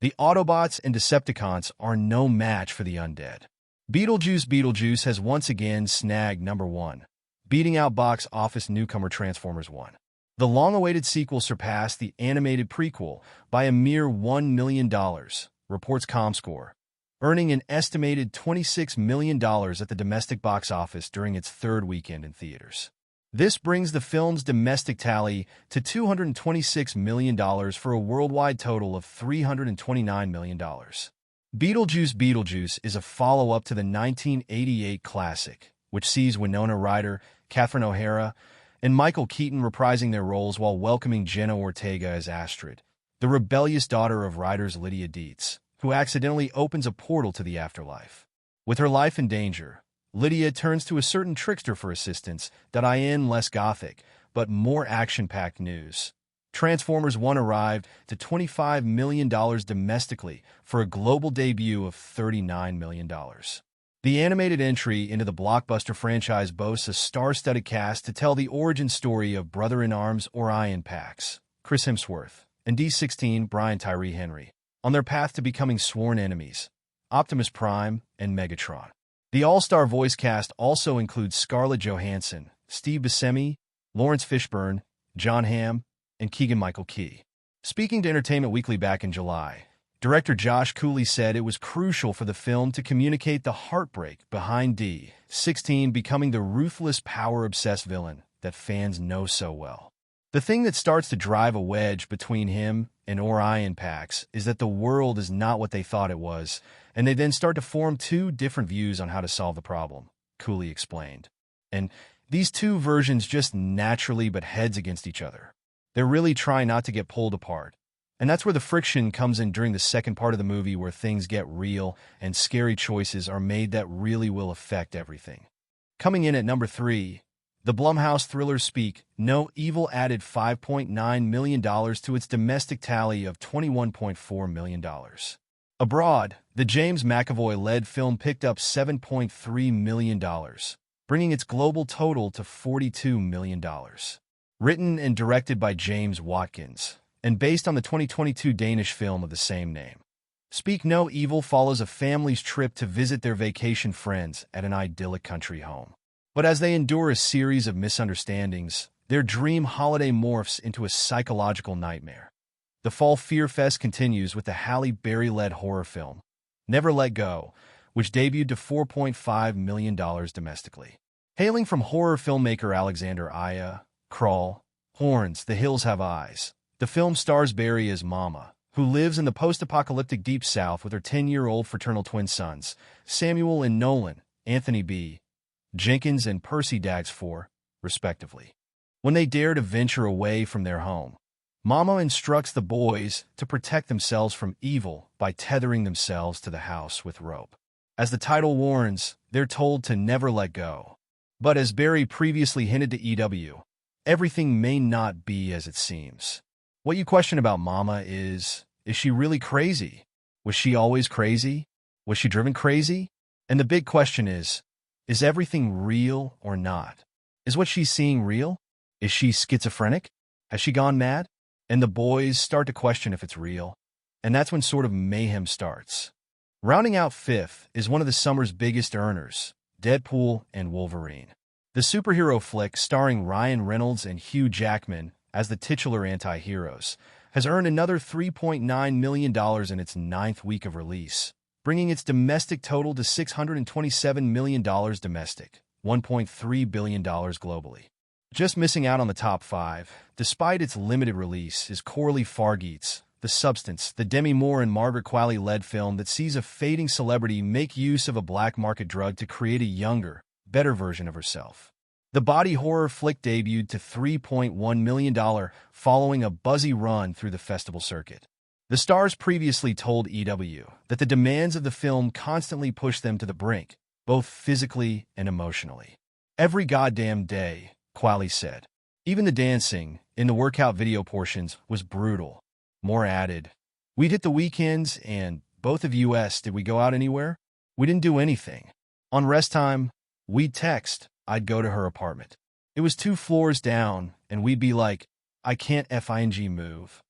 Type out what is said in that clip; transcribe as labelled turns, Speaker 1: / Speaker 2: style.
Speaker 1: The Autobots and Decepticons are no match for the undead. Beetlejuice Beetlejuice has once again snagged number 1, beating out box office newcomer Transformers 1. The long-awaited sequel surpassed the animated prequel by a mere $1 million, reports ComScore, earning an estimated $26 million at the domestic box office during its third weekend in theaters. This brings the film's domestic tally to $226 million for a worldwide total of $329 million. Beetlejuice Beetlejuice is a follow-up to the 1988 classic, which sees Winona Ryder, Catherine O'Hara, and Michael Keaton reprising their roles while welcoming Jenna Ortega as Astrid, the rebellious daughter of Ryder's Lydia Dietz, who accidentally opens a portal to the afterlife. With her life in danger, Lydia turns to a certain trickster for assistance. In less gothic, but more action-packed news. Transformers 1 arrived to $25 million domestically for a global debut of $39 million. The animated entry into the blockbuster franchise boasts a star-studded cast to tell the origin story of brother-in-arms Orion Pax, Chris Hemsworth, and D16 Brian Tyree Henry, on their path to becoming sworn enemies, Optimus Prime and Megatron. The all-star voice cast also includes Scarlett Johansson, Steve Buscemi, Lawrence Fishburne, John Hamm, and Keegan-Michael Key. Speaking to Entertainment Weekly back in July, director Josh Cooley said it was crucial for the film to communicate the heartbreak behind D16 becoming the ruthless, power-obsessed villain that fans know so well. The thing that starts to drive a wedge between him and Orion Pax is that the world is not what they thought it was, and they then start to form two different views on how to solve the problem, Cooley explained. And these two versions just naturally butt heads against each other. They're really trying not to get pulled apart. And that's where the friction comes in during the second part of the movie, where things get real and scary choices are made that really will affect everything. Coming in at number 3, the Blumhouse thriller Speak No Evil added $5.9 million to its domestic tally of $21.4 million. Abroad, the James McAvoy-led film picked up $7.3 million, bringing its global total to $42 million. Written and directed by James Watkins, and based on the 2022 Danish film of the same name. Speak No Evil follows a family's trip to visit their vacation friends at an idyllic country home. But as they endure a series of misunderstandings, their dream holiday morphs into a psychological nightmare. The Fall Fear Fest continues with the Halle Berry-led horror film, Never Let Go, which debuted to $4.5 million domestically. Hailing from horror filmmaker Alexander Aya, Crawl, Horns, The Hills Have Eyes, the film stars Berry as Mama, who lives in the post-apocalyptic Deep South with her 10-year-old fraternal twin sons, Samuel and Nolan, Anthony B. Jenkins and Percy Daggs IV, respectively. When they dare to venture away from their home, Mama instructs the boys to protect themselves from evil by tethering themselves to the house with rope. As the title warns, they're told to never let go. But as Berry previously hinted to EW, everything may not be as it seems. What you question about Mama is she really crazy? Was she always crazy? Was she driven crazy? And the big question is everything real or not? Is what she's seeing real? Is she schizophrenic? Has she gone mad? And the boys start to question if it's real. And that's when sort of mayhem starts. Rounding out fifth is one of the summer's biggest earners, Deadpool and Wolverine. The superhero flick, starring Ryan Reynolds and Hugh Jackman as the titular anti-heroes, has earned another $3.9 million in its 9th week of release, bringing its domestic total to $627 million domestic, $1.3 billion globally. Just missing out on the top 5, despite its limited release, is Corley Fargeet's The Substance, the Demi Moore and Margaret Qualley-led film that sees a fading celebrity make use of a black market drug to create a younger, better version of herself. The body horror flick debuted to $3.1 million following a buzzy run through the festival circuit. The stars previously told EW that the demands of the film constantly pushed them to the brink, both physically and emotionally. Every goddamn day, Qualley said. Even the dancing, in the workout video portions, was brutal. Moore added, "We'd hit the weekends, and both of us, did we go out anywhere? We didn't do anything. On rest time, we'd text. I'd go to her apartment. It was 2 floors down, and we'd be like, I can't fing move.